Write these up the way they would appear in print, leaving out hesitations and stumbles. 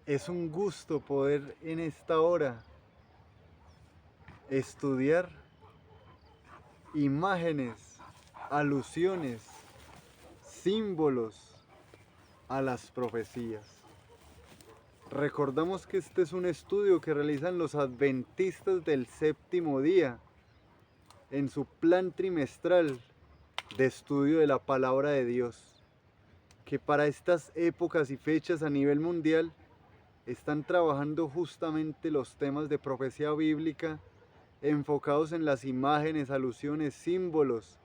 Es un gusto poder en esta hora estudiar imágenes, alusiones, símbolos a las profecías. Recordamos que este es un estudio que realizan los adventistas del séptimo día en su plan trimestral de estudio de la palabra de Dios, que para estas épocas y fechas a nivel mundial están trabajando justamente los temas de profecía bíblica enfocados en las imágenes, alusiones, símbolos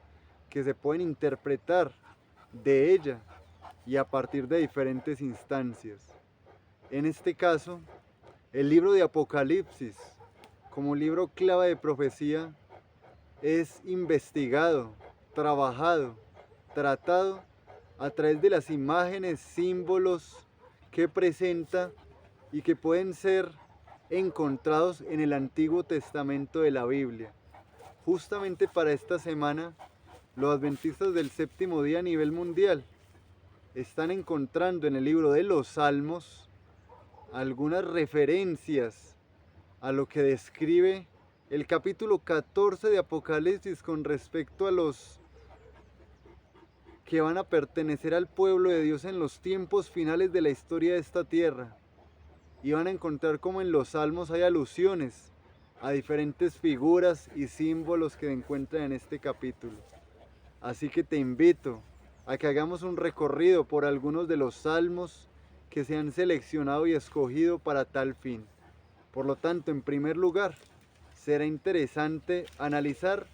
que se pueden interpretar de ella y a partir de diferentes instancias. En este caso, el libro de Apocalipsis, como libro clave de profecía, es investigado, trabajado, tratado a través de las imágenes, símbolos que presenta y que pueden ser encontrados en el Antiguo Testamento de la Biblia. Justamente para esta semana, los adventistas del séptimo día a nivel mundial están encontrando en el libro de los Salmos algunas referencias a lo que describe el capítulo 14 de Apocalipsis con respecto a los que van a pertenecer al pueblo de Dios en los tiempos finales de la historia de esta tierra. Y van a encontrar como en los salmos hay alusiones a diferentes figuras y símbolos que se encuentran en este capítulo. Así que te invito a que hagamos un recorrido por algunos de los salmos que se han seleccionado y escogido para tal fin. Por lo tanto, en primer lugar, será interesante analizar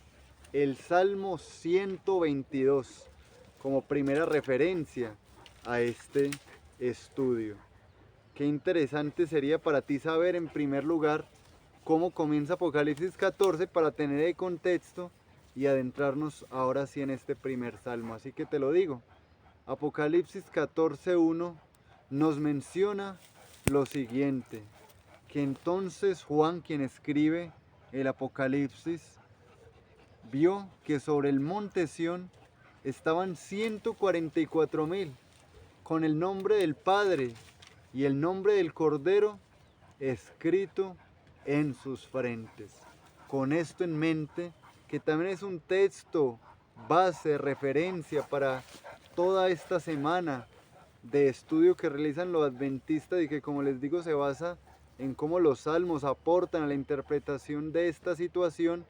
el Salmo 122 como primera referencia a este estudio. Qué interesante sería para ti saber en primer lugar cómo comienza Apocalipsis 14 para tener el contexto y adentrarnos ahora sí en este primer salmo. Así que te lo digo, Apocalipsis 14:1 nos menciona lo siguiente, que entonces Juan, quien escribe el Apocalipsis, vio que sobre el monte Sión estaban 144,000 con el nombre del Padre y el nombre del Cordero escrito en sus frentes. Con esto en mente, que también es un texto base, referencia para toda esta semana de estudio que realizan los adventistas y que, como les digo, se basa en cómo los salmos aportan a la interpretación de esta situación,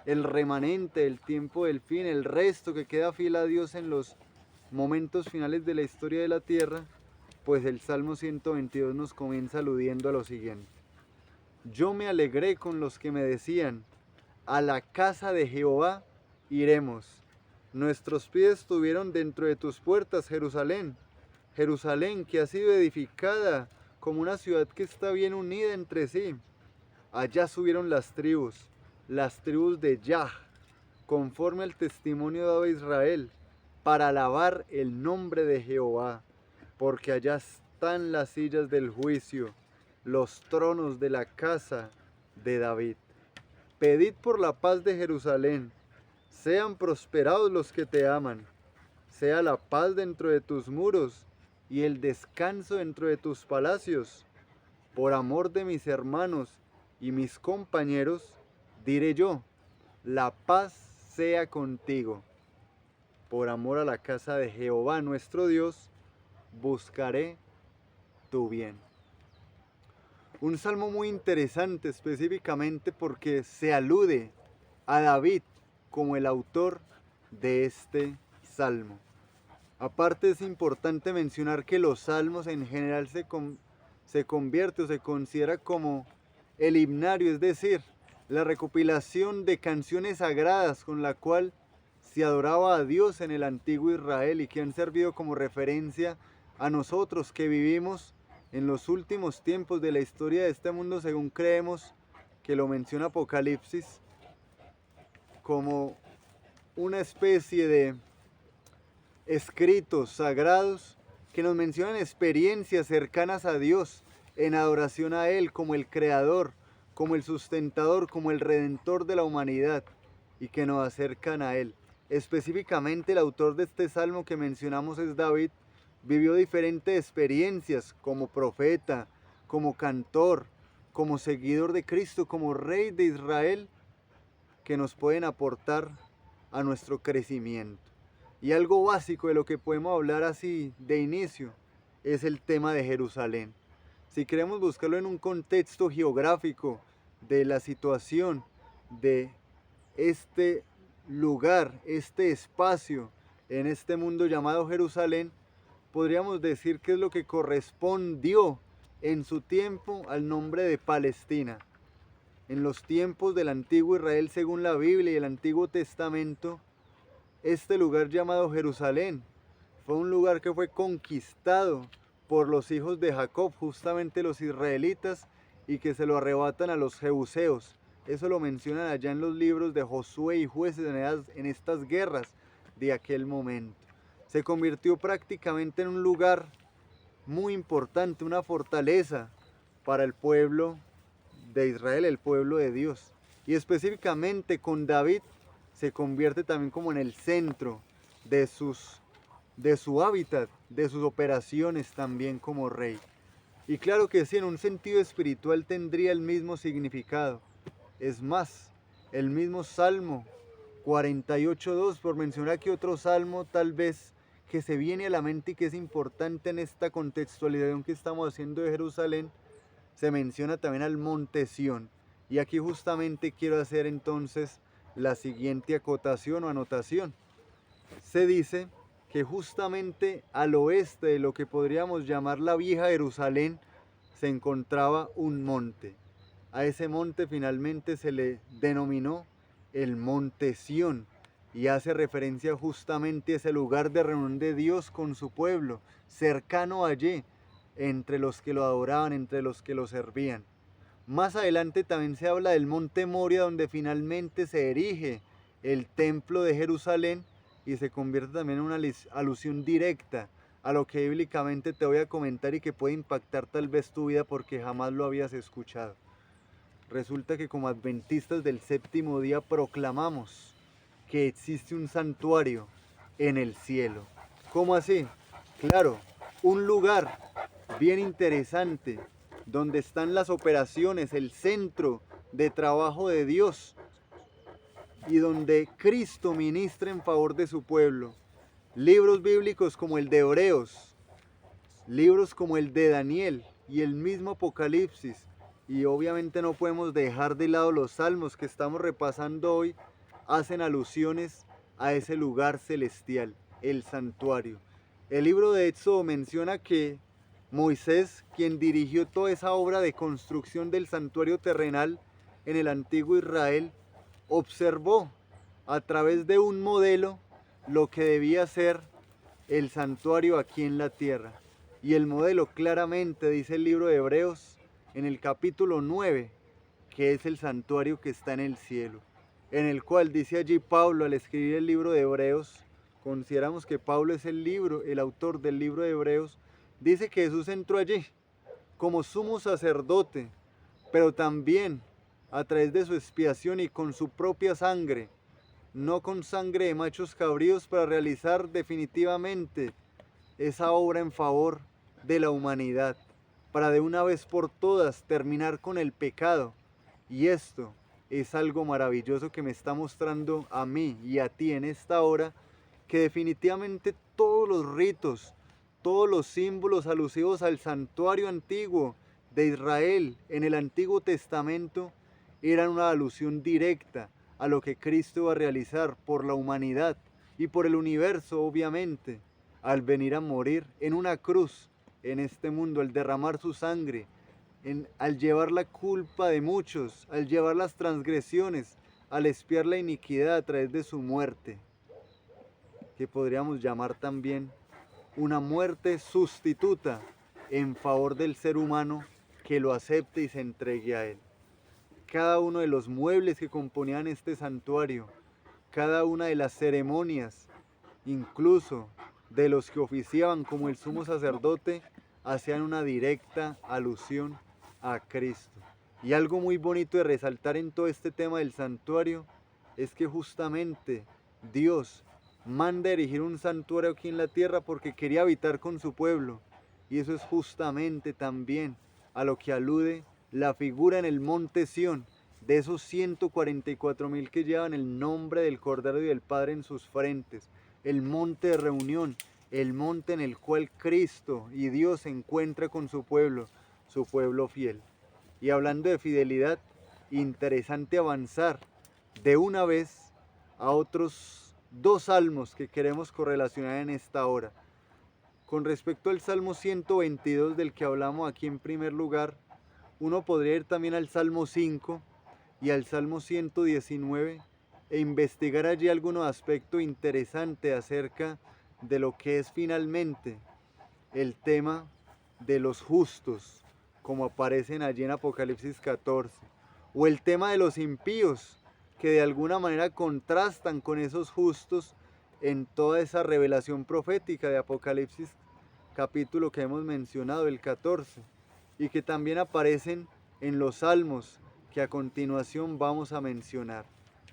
el remanente, el tiempo del fin, el resto que queda fiel a Dios en los momentos finales de la historia de la tierra, pues el Salmo 122 nos comienza aludiendo a lo siguiente. Yo me alegré con los que me decían, a la casa de Jehová iremos. Nuestros pies estuvieron dentro de tus puertas, Jerusalén. Jerusalén, que ha sido edificada como una ciudad que está bien unida entre sí. Allá subieron las tribus de Yah, conforme al testimonio dado a Israel, para alabar el nombre de Jehová, porque allá están las sillas del juicio, los tronos de la casa de David. Pedid por la paz de Jerusalén, sean prosperados los que te aman, sea la paz dentro de tus muros y el descanso dentro de tus palacios. Por amor de mis hermanos y mis compañeros, diré yo, la paz sea contigo. Por amor a la casa de Jehová nuestro Dios, buscaré tu bien. Un salmo muy interesante específicamente porque se alude a David como el autor de este salmo. Aparte es importante mencionar que los salmos en general se convierte o se considera como el himnario, es decir, la recopilación de canciones sagradas con la cual se adoraba a Dios en el antiguo Israel y que han servido como referencia a nosotros que vivimos en los últimos tiempos de la historia de este mundo, según creemos que lo menciona Apocalipsis, como una especie de escritos sagrados que nos mencionan experiencias cercanas a Dios en adoración a Él como el creador, como el sustentador, como el redentor de la humanidad y que nos acercan a Él. Específicamente el autor de este salmo que mencionamos es David. Vivió diferentes experiencias como profeta, como cantor, como seguidor de Cristo, como rey de Israel, que nos pueden aportar a nuestro crecimiento. Y algo básico de lo que podemos hablar así de inicio es el tema de Jerusalén. Si queremos buscarlo en un contexto geográfico de la situación de este lugar, este espacio en este mundo llamado Jerusalén, podríamos decir que es lo que correspondió en su tiempo al nombre de Palestina. En los tiempos del antiguo Israel, según la Biblia y el Antiguo Testamento, este lugar llamado Jerusalén fue un lugar que fue conquistado por los hijos de Jacob, justamente los israelitas, y que se lo arrebatan a los jebuseos. Eso lo mencionan allá en los libros de Josué y Jueces en estas guerras de aquel momento. Se convirtió prácticamente en un lugar muy importante, una fortaleza para el pueblo de Israel, el pueblo de Dios. Y específicamente con David se convierte también como en el centro de su hábitat, de sus operaciones también como rey. Y claro que sí, en un sentido espiritual tendría el mismo significado. Es más, el mismo Salmo 48.2, por mencionar aquí otro salmo tal vez que se viene a la mente y que es importante en esta contextualización que estamos haciendo de Jerusalén, se menciona también al monte Sión. Y aquí justamente quiero hacer entonces la siguiente acotación o anotación. Se dice que justamente al oeste de lo que podríamos llamar la vieja Jerusalén se encontraba un monte. A ese monte finalmente se le denominó el monte Sión y hace referencia justamente a ese lugar de reunión de Dios con su pueblo, cercano allí, entre los que lo adoraban, entre los que lo servían. Más adelante también se habla del monte Moria, donde finalmente se erige el templo de Jerusalén y se convierte también en una alusión directa a lo que bíblicamente te voy a comentar y que puede impactar tal vez tu vida porque jamás lo habías escuchado. Resulta que como adventistas del séptimo día proclamamos que existe un santuario en el cielo. ¿Cómo así? Claro, un lugar bien interesante donde están las operaciones, el centro de trabajo de Dios y donde Cristo ministra en favor de su pueblo. Libros bíblicos como el de Hebreos, libros como el de Daniel y el mismo Apocalipsis. Y obviamente no podemos dejar de lado los salmos que estamos repasando hoy, hacen alusiones a ese lugar celestial, el santuario. El libro de Éxodo menciona que Moisés, quien dirigió toda esa obra de construcción del santuario terrenal en el antiguo Israel, observó a través de un modelo lo que debía ser el santuario aquí en la tierra. Y el modelo claramente dice el libro de Hebreos en el capítulo 9, que es el santuario que está en el cielo, en el cual dice allí Pablo al escribir el libro de Hebreos, consideramos que Pablo es el autor del libro de Hebreos, dice que Jesús entró allí como sumo sacerdote, pero también a través de su expiación y con su propia sangre, no con sangre de machos cabríos, para realizar definitivamente esa obra en favor de la humanidad, para de una vez por todas terminar con el pecado. Y esto es algo maravilloso que me está mostrando a mí y a ti en esta hora, que definitivamente todos los ritos, todos los símbolos alusivos al santuario antiguo de Israel en el Antiguo Testamento eran una alusión directa a lo que Cristo iba a realizar por la humanidad y por el universo, obviamente, al venir a morir en una cruz en este mundo, al derramar su sangre, al llevar la culpa de muchos, al llevar las transgresiones, al expiar la iniquidad a través de su muerte, que podríamos llamar también una muerte sustituta en favor del ser humano que lo acepte y se entregue a él. Cada uno de los muebles que componían este santuario, cada una de las ceremonias, incluso de los que oficiaban como el sumo sacerdote, hacían una directa alusión a Cristo. Y algo muy bonito de resaltar en todo este tema del santuario es que justamente Dios manda erigir un santuario aquí en la tierra porque quería habitar con su pueblo. Y eso es justamente también a lo que alude la figura en el monte Sión, de esos 144.000 que llevan el nombre del Cordero y del Padre en sus frentes, el monte de reunión, el monte en el cual Cristo y Dios se encuentra con su pueblo fiel. Y hablando de fidelidad, interesante avanzar de una vez a otros dos salmos que queremos correlacionar en esta hora. Con respecto al Salmo 122 del que hablamos aquí en primer lugar, uno podría ir también al Salmo 5 y al Salmo 119 e investigar allí algún aspecto interesante acerca de lo que es finalmente el tema de los justos, como aparecen allí en Apocalipsis 14, o el tema de los impíos, que de alguna manera contrastan con esos justos en toda esa revelación profética de Apocalipsis capítulo que hemos mencionado, el 14, y que también aparecen en los salmos que a continuación vamos a mencionar.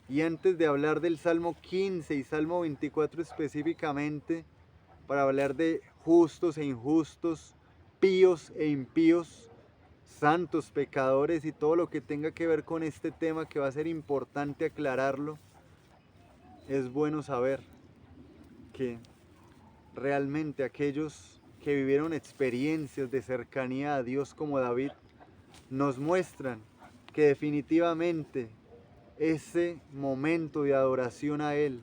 Y antes de hablar del Salmo 15 y Salmo 24 específicamente, para hablar de justos e injustos, píos e impíos, santos, pecadores y todo lo que tenga que ver con este tema, que va a ser importante aclararlo, es bueno saber que realmente aquellos que vivieron experiencias de cercanía a Dios como David nos muestran que definitivamente ese momento de adoración a Él,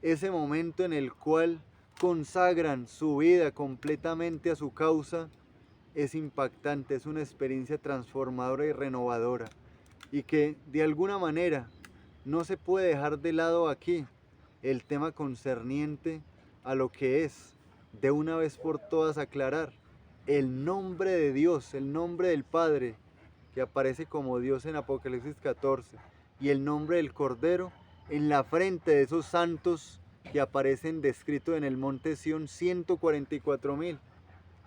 ese momento en el cual consagran su vida completamente a su causa, es impactante, es una experiencia transformadora y renovadora, y que de alguna manera no se puede dejar de lado aquí el tema concerniente a lo que es, de una vez por todas, aclarar el nombre de Dios, el nombre del Padre, que aparece como Dios en Apocalipsis 14, y el nombre del Cordero en la frente de esos santos que aparecen descritos en el monte Sión, 144.000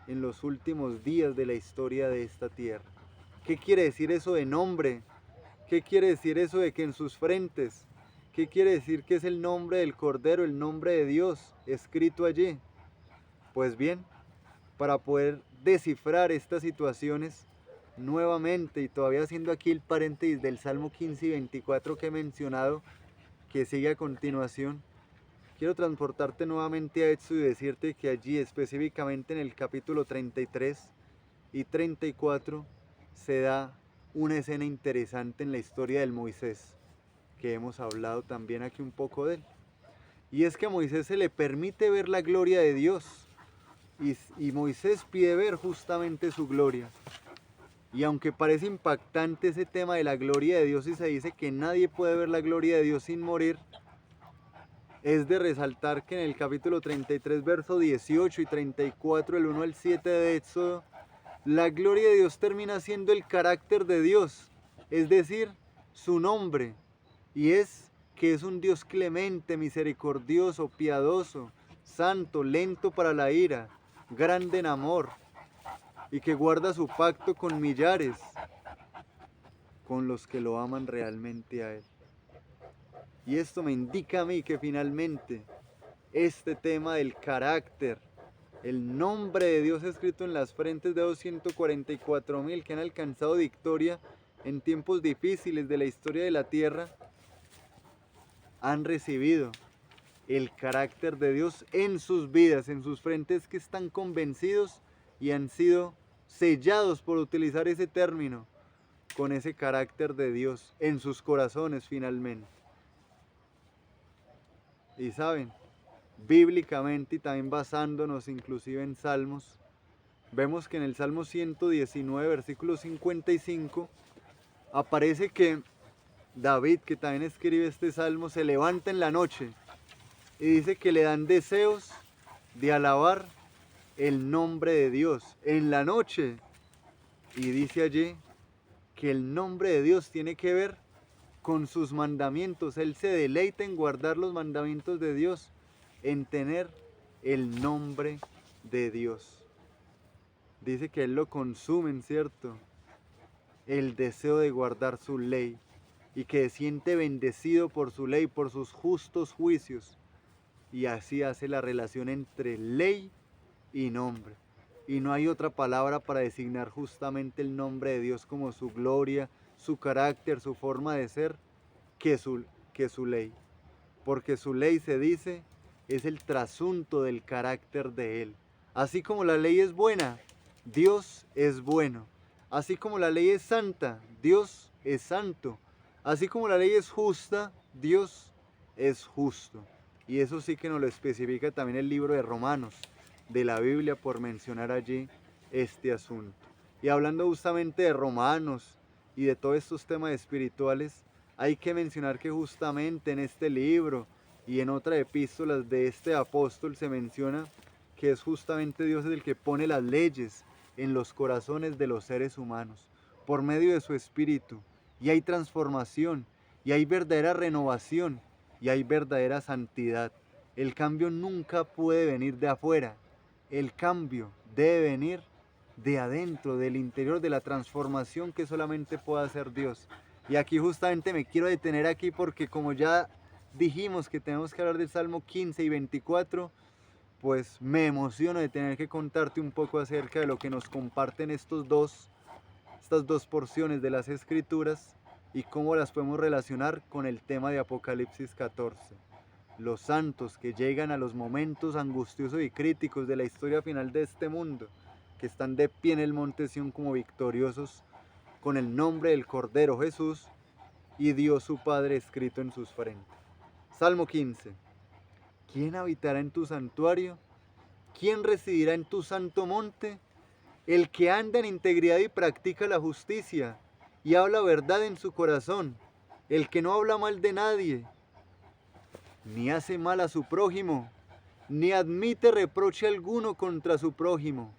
en los últimos días de la historia de esta tierra. ¿Qué quiere decir eso de nombre? ¿Qué quiere decir eso de que en sus frentes? ¿Qué quiere decir que es el nombre del Cordero, el nombre de Dios escrito allí? Pues bien, para poder descifrar estas situaciones nuevamente, y todavía haciendo aquí el paréntesis del Salmo 15 y 24 que he mencionado, que sigue a continuación, quiero transportarte nuevamente a Éxodo y decirte que allí, específicamente en el capítulo 33 y 34, se da una escena interesante en la historia del Moisés, que hemos hablado también aquí un poco de él. Y es que a Moisés se le permite ver la gloria de Dios, y Moisés pide ver justamente su gloria. Y aunque parece impactante ese tema de la gloria de Dios y se dice que nadie puede ver la gloria de Dios sin morir, es de resaltar que en el capítulo 33, verso 18 y 34, el 1 al 7 de Éxodo, la gloria de Dios termina siendo el carácter de Dios, es decir, su nombre, y es que es un Dios clemente, misericordioso, piadoso, santo, lento para la ira, grande en amor, y que guarda su pacto con millares, con los que lo aman realmente a Él. Y esto me indica a mí que finalmente este tema del carácter, el nombre de Dios escrito en las frentes de 244.000 que han alcanzado victoria en tiempos difíciles de la historia de la tierra, han recibido el carácter de Dios en sus vidas, en sus frentes, que están convencidos y han sido sellados, por utilizar ese término, con ese carácter de Dios en sus corazones finalmente. Y saben, bíblicamente y también basándonos inclusive en Salmos, vemos que en el Salmo 119, versículo 55, aparece que David, que también escribe este salmo, se levanta en la noche y dice que le dan deseos de alabar el nombre de Dios en la noche. Y dice allí que el nombre de Dios tiene que ver con sus mandamientos. Él se deleita en guardar los mandamientos de Dios, en tener el nombre de Dios. Dice que Él lo consume, ¿cierto? El deseo de guardar su ley, y que se siente bendecido por su ley, por sus justos juicios. Y así hace la relación entre ley y nombre. y no hay otra palabra para designar justamente el nombre de Dios como su gloria, su carácter, su forma de ser, que su ley. Porque su ley, se dice, es el trasunto del carácter de Él. Así como la ley es buena, Dios es bueno. Así como la ley es santa, Dios es santo. Así como la ley es justa, Dios es justo. Y eso sí que nos lo especifica también el libro de Romanos, de la Biblia, por mencionar allí este asunto. Y hablando justamente de Romanos y de todos estos temas espirituales, hay que mencionar que justamente en este libro y en otras epístolas de este apóstol se menciona que es justamente Dios el que pone las leyes en los corazones de los seres humanos por medio de su espíritu, y hay transformación, y hay verdadera renovación, y hay verdadera santidad. El cambio nunca puede venir de afuera, el cambio debe venir de adentro, del interior, de la transformación que solamente puede hacer Dios. Y aquí justamente me quiero detener aquí porque, como ya dijimos que tenemos que hablar del Salmo 15 y 24, pues me emociono de tener que contarte un poco acerca de lo que nos comparten estas dos porciones de las Escrituras y cómo las podemos relacionar con el tema de Apocalipsis 14. Los santos que llegan a los momentos angustiosos y críticos de la historia final de este mundo, que están de pie en el monte Sión como victoriosos, con el nombre del Cordero Jesús y Dios su Padre escrito en sus frentes. Salmo 15. ¿Quién habitará en tu santuario? ¿Quién residirá en tu santo monte? El que anda en integridad y practica la justicia y habla verdad en su corazón, el que no habla mal de nadie, ni hace mal a su prójimo, ni admite reproche alguno contra su prójimo,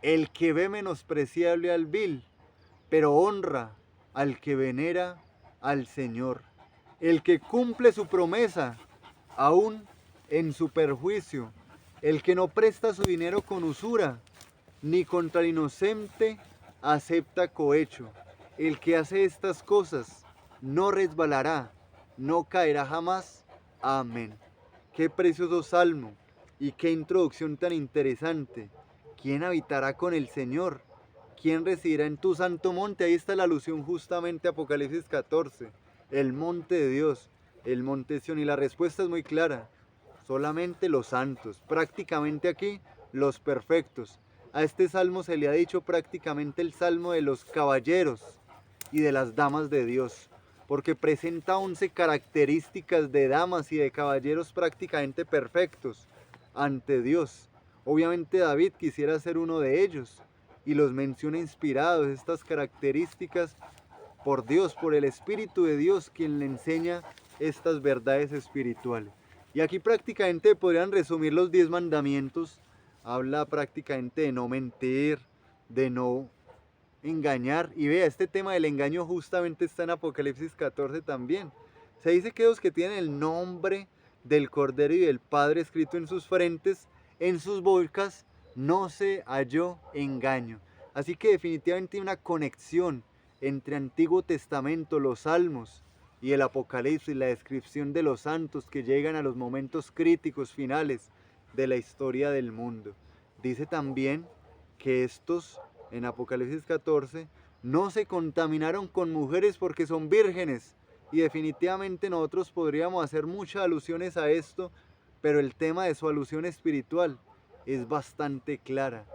el que ve menospreciable al vil, pero honra al que venera al Señor, el que cumple su promesa, aún en su perjuicio, el que no presta su dinero con usura, ni contra el inocente acepta cohecho. El que hace estas cosas no resbalará, no caerá jamás. Amén. Qué precioso salmo y qué introducción tan interesante. ¿Quién habitará con el Señor? ¿Quién residirá en tu santo monte? Ahí está la alusión justamente a Apocalipsis 14. El monte de Dios, el monte Sión. Y la respuesta es muy clara. Solamente los santos. Prácticamente aquí los perfectos. A este salmo se le ha dicho prácticamente el salmo de los caballeros y de las damas de Dios, porque presenta 11 características de damas y de caballeros prácticamente perfectos ante Dios. Obviamente David quisiera ser uno de ellos y los menciona inspirados, estas características, por Dios, por el Espíritu de Dios, quien le enseña estas verdades espirituales. Y aquí prácticamente podrían resumir los 10 mandamientos. Habla prácticamente de no mentir, de no engañar. Y vea, este tema del engaño justamente está en Apocalipsis 14 también. Se dice que los que tienen el nombre del Cordero y del Padre escrito en sus frentes, en sus bocas no se halló engaño. Así que definitivamente hay una conexión entre Antiguo Testamento, los Salmos y el Apocalipsis, la descripción de los santos que llegan a los momentos críticos finales de la historia del mundo. Dice también que estos, en Apocalipsis 14, no se contaminaron con mujeres porque son vírgenes. Y definitivamente nosotros podríamos hacer muchas alusiones a esto, pero el tema de su alusión espiritual es bastante clara.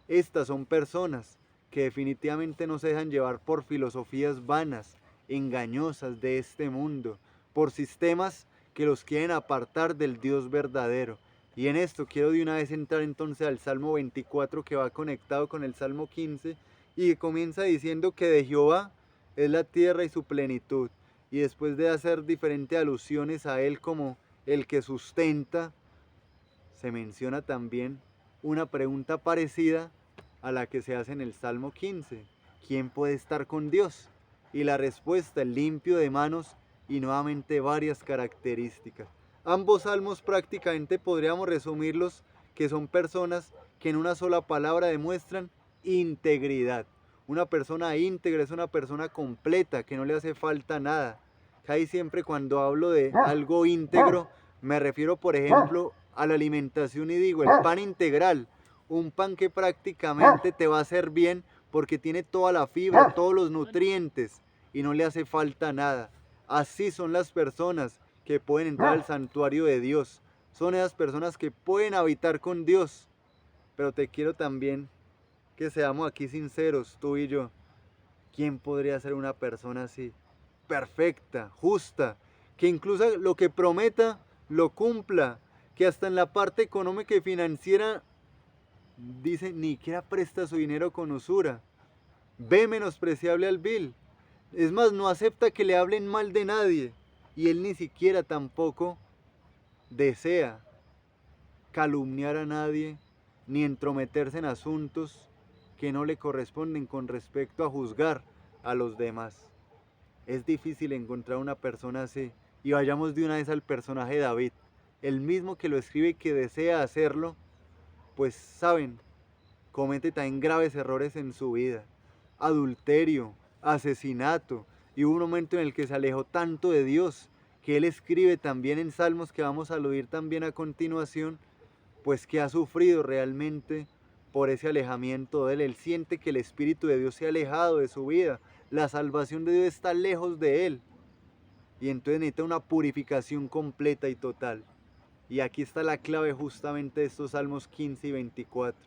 Estas son personas que definitivamente no se dejan llevar por filosofías vanas, engañosas de este mundo, por sistemas que los quieren apartar del Dios verdadero. Y en esto quiero de una vez entrar entonces al Salmo 24, que va conectado con el Salmo 15 y que comienza diciendo que de Jehová es la tierra y su plenitud. Y después de hacer diferentes alusiones a él como el que sustenta, se menciona también una pregunta parecida a la que se hace en el Salmo 15. ¿Quién puede estar con Dios? Y la respuesta, el limpio de manos, y nuevamente varias características. Ambos salmos prácticamente podríamos resumirlos que son personas que en una sola palabra demuestran integridad. Una persona íntegra es una persona completa, que no le hace falta nada. Casi siempre cuando hablo de algo íntegro, me refiero por ejemplo a la alimentación y digo el pan integral, un pan que prácticamente te va a hacer bien porque tiene toda la fibra, todos los nutrientes y no le hace falta nada. Así son las personas que pueden entrar al santuario de Dios. Son esas personas que pueden habitar con Dios. Pero te quiero también que seamos aquí sinceros, tú y yo. ¿Quién podría ser una persona así? Perfecta, justa, que incluso lo que prometa lo cumpla, que hasta en la parte económica y financiera dice ni siquiera presta su dinero con usura, ve menospreciable al vil, es más, no acepta que le hablen mal de nadie, y él ni siquiera tampoco desea calumniar a nadie, ni entrometerse en asuntos que no le corresponden con respecto a juzgar a los demás. Es difícil encontrar una persona así. Y vayamos de una vez al personaje de David, el mismo que lo escribe y que desea hacerlo, pues saben, comete tan graves errores en su vida. Adulterio, asesinato, y hubo un momento en el que se alejó tanto de Dios, que él escribe también en Salmos que vamos a oír también a continuación, pues que ha sufrido realmente por ese alejamiento de él. Él siente que el Espíritu de Dios se ha alejado de su vida, la salvación de Dios está lejos de él, y entonces necesita una purificación completa y total. Y aquí está la clave justamente de estos Salmos 15 y 24.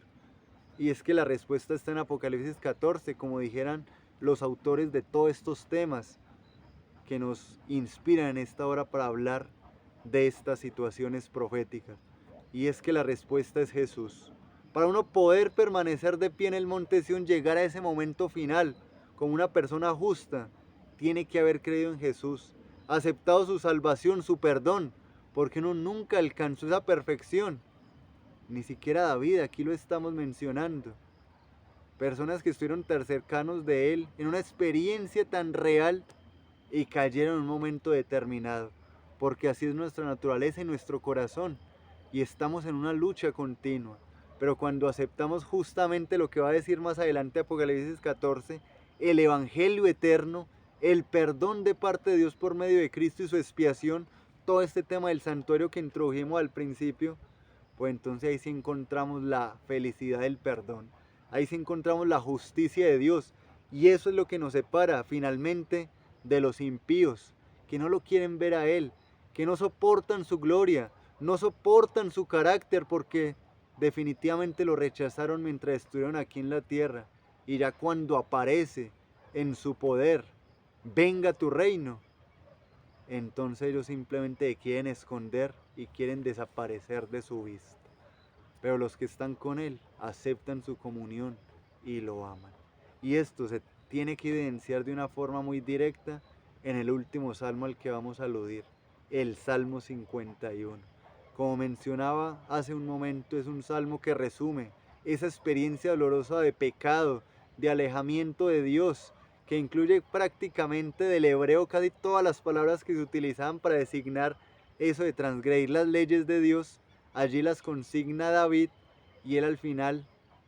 Y es que la respuesta está en Apocalipsis 14, como dijeran los autores de todos estos temas que nos inspiran en esta hora para hablar de estas situaciones proféticas. Y es que la respuesta es Jesús. Para uno poder permanecer de pie en el monte Sión, llegar a ese momento final como una persona justa, tiene que haber creído en Jesús, aceptado su salvación, su perdón, porque uno nunca alcanzó esa perfección. Ni siquiera David, aquí lo estamos mencionando. Personas que estuvieron tan cercanos de él, en una experiencia tan real, y cayeron en un momento determinado, porque así es nuestra naturaleza y nuestro corazón, y estamos en una lucha continua. Pero cuando aceptamos justamente lo que va a decir más adelante Apocalipsis 14, el Evangelio eterno, el perdón de parte de Dios por medio de Cristo y su expiación, todo este tema del santuario que introdujimos al principio, pues entonces ahí sí encontramos la felicidad del perdón, ahí sí encontramos la justicia de Dios, y eso es lo que nos separa finalmente de los impíos, que no lo quieren ver a Él, que no soportan su gloria, no soportan su carácter porque definitivamente lo rechazaron mientras estuvieron aquí en la tierra. Y ya cuando aparece en su poder, venga tu reino, entonces ellos simplemente quieren esconder y quieren desaparecer de su vista. Pero los que están con Él aceptan su comunión y lo aman. Y esto se tiene que evidenciar de una forma muy directa en el último salmo al que vamos a aludir, el Salmo 51. Como mencionaba hace un momento, es un salmo que resume esa experiencia dolorosa de pecado, de alejamiento de Dios, que incluye prácticamente del hebreo casi todas las palabras que se utilizaban para designar eso de transgredir las leyes de Dios. Allí las consigna David, y él al final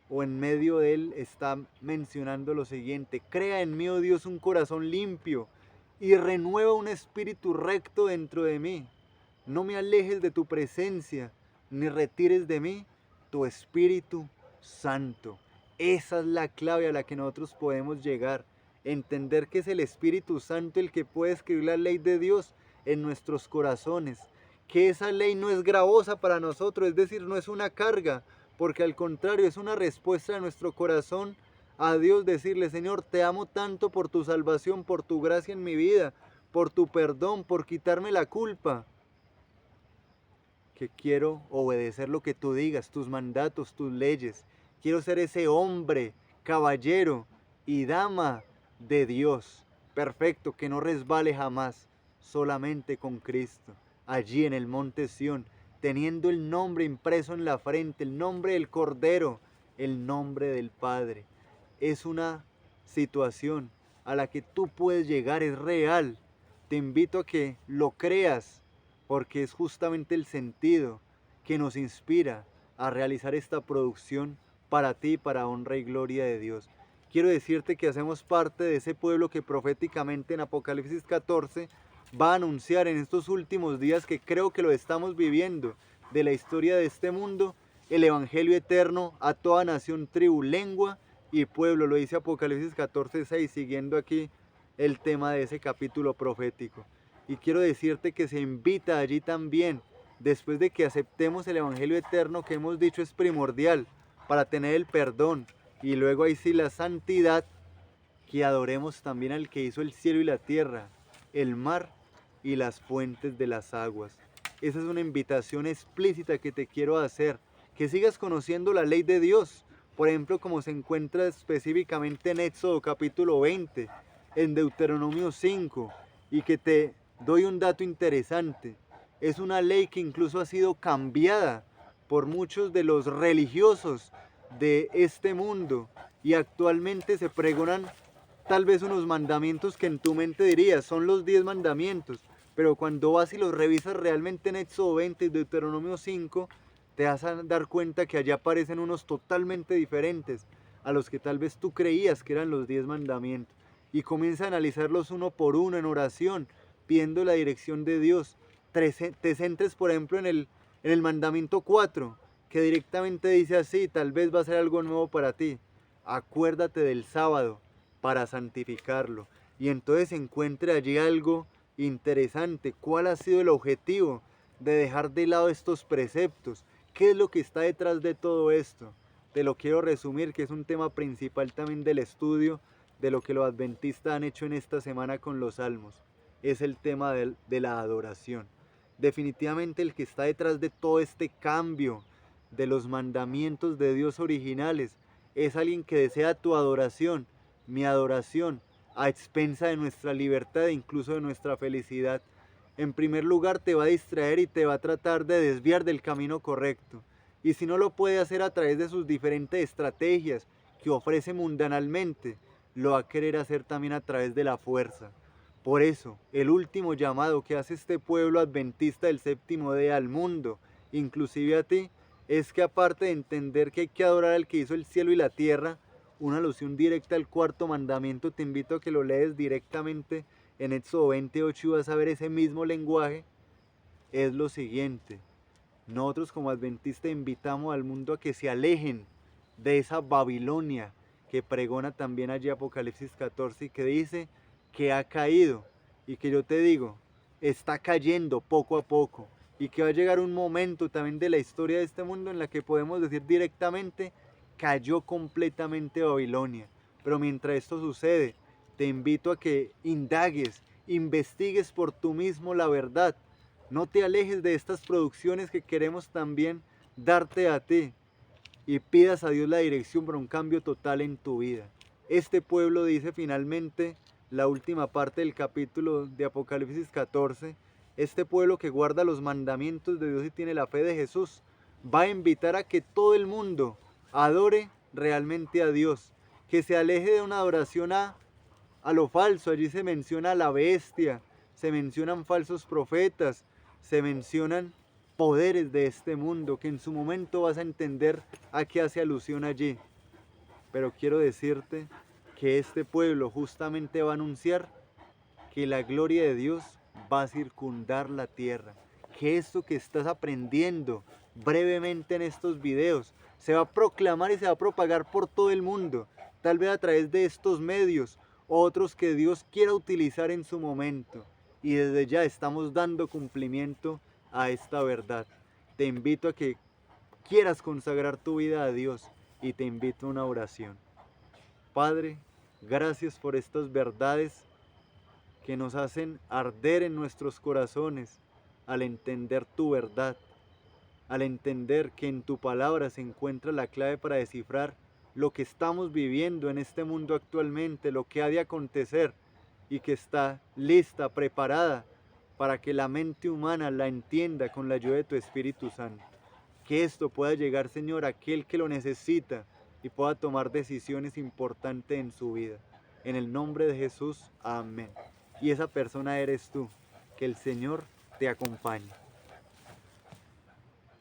o en medio de él está mencionando lo siguiente: crea en mí, oh Dios, un corazón limpio y renueva un espíritu recto dentro de mí. No me alejes de tu presencia, ni retires de mí tu Espíritu Santo. Esa es la clave a la que nosotros podemos llegar. Entender que es el Espíritu Santo el que puede escribir la ley de Dios en nuestros corazones. Que esa ley no es gravosa para nosotros, es decir, no es una carga, porque al contrario es una respuesta de nuestro corazón a Dios, decirle: Señor, te amo tanto por tu salvación, por tu gracia en mi vida, por tu perdón, por quitarme la culpa, que quiero obedecer lo que tú digas, tus mandatos, tus leyes. Quiero ser ese hombre, caballero y dama de Dios, perfecto, que no resbale jamás, solamente con Cristo, allí en el monte Sión, teniendo el nombre impreso en la frente, el nombre del Cordero, el nombre del Padre. Es una situación a la que tú puedes llegar, es real. Te invito a que lo creas, porque es justamente el sentido que nos inspira a realizar esta producción para ti, para honra y gloria de Dios. Quiero decirte que hacemos parte de ese pueblo que proféticamente en Apocalipsis 14 va a anunciar en estos últimos días, que creo que lo estamos viviendo, de la historia de este mundo, el evangelio eterno a toda nación, tribu, lengua y pueblo. Lo dice Apocalipsis 14:6, siguiendo aquí el tema de ese capítulo profético. Y quiero decirte que se invita allí también, después de que aceptemos el evangelio eterno que hemos dicho es primordial para tener el perdón y luego ahí sí la santidad, que adoremos también al que hizo el cielo y la tierra, el mar y las fuentes de las aguas. Esa es una invitación explícita que te quiero hacer, que sigas conociendo la ley de Dios, por ejemplo, como se encuentra específicamente en Éxodo capítulo 20, en Deuteronomio 5, y que te doy un dato interesante. Es una ley que incluso ha sido cambiada por muchos de los religiosos de este mundo y actualmente se pregonan tal vez unos mandamientos que en tu mente dirías son los 10 mandamientos, pero cuando vas y los revisas realmente en Éxodo 20 y Deuteronomio 5, te vas a dar cuenta que allá aparecen unos totalmente diferentes a los que tal vez tú creías que eran los 10 mandamientos. Y comienza a analizarlos uno por uno en oración, pidiendo la dirección de Dios. Te centres, por ejemplo, en el mandamiento 4, que directamente dice así, tal vez va a ser algo nuevo para ti. Acuérdate del sábado para santificarlo. Y entonces encuentre allí algo interesante. ¿Cuál ha sido el objetivo de dejar de lado estos preceptos? ¿Qué es lo que está detrás de todo esto? Te lo quiero resumir, que es un tema principal también del estudio de lo que los adventistas han hecho en esta semana con los salmos. Es el tema de la adoración. Definitivamente el que está detrás de todo este cambio de los mandamientos de Dios originales es alguien que desea tu adoración, mi adoración, a expensa de nuestra libertad e incluso de nuestra felicidad. En primer lugar te va a distraer y te va a tratar de desviar del camino correcto. Y si no lo puede hacer a través de sus diferentes estrategias que ofrece mundanalmente, lo va a querer hacer también a través de la fuerza. Por eso, el último llamado que hace este pueblo adventista del séptimo día al mundo, inclusive a ti, es que aparte de entender que hay que adorar al que hizo el cielo y la tierra, una alusión directa al cuarto mandamiento, te invito a que lo lees directamente en Éxodo 28 y vas a ver ese mismo lenguaje, es lo siguiente. Nosotros como adventistas invitamos al mundo a que se alejen de esa Babilonia que pregona también allí Apocalipsis 14 y que dice que ha caído y que yo te digo, está cayendo poco a poco y que va a llegar un momento también de la historia de este mundo en la que podemos decir directamente cayó completamente Babilonia. Pero mientras esto sucede, te invito a que indagues, investigues por tú mismo la verdad. No te alejes de estas producciones que queremos también darte a ti y pidas a Dios la dirección para un cambio total en tu vida. Este pueblo dice finalmente la última parte del capítulo de Apocalipsis 14, este pueblo que guarda los mandamientos de Dios y tiene la fe de Jesús, va a invitar a que todo el mundo adore realmente a Dios, que se aleje de una adoración a lo falso. Allí se menciona a la bestia, se mencionan falsos profetas, se mencionan poderes de este mundo, que en su momento vas a entender a qué hace alusión allí. Pero quiero decirte que este pueblo justamente va a anunciar que la gloria de Dios va a circundar la tierra, que esto que estás aprendiendo brevemente en estos videos se va a proclamar y se va a propagar por todo el mundo, tal vez a través de estos medios, otros que Dios quiera utilizar en su momento. Y desde ya estamos dando cumplimiento a esta verdad. Te invito a que quieras consagrar tu vida a Dios y te invito a una oración. Padre, gracias por estas verdades que nos hacen arder en nuestros corazones al entender tu verdad, al entender que en tu palabra se encuentra la clave para descifrar lo que estamos viviendo en este mundo actualmente, lo que ha de acontecer y que está lista, preparada para que la mente humana la entienda con la ayuda de tu Espíritu Santo. Que esto pueda llegar, Señor, a aquel que lo necesita y pueda tomar decisiones importantes en su vida. En el nombre de Jesús, amén. Y esa persona eres tú. Que el Señor te acompañe.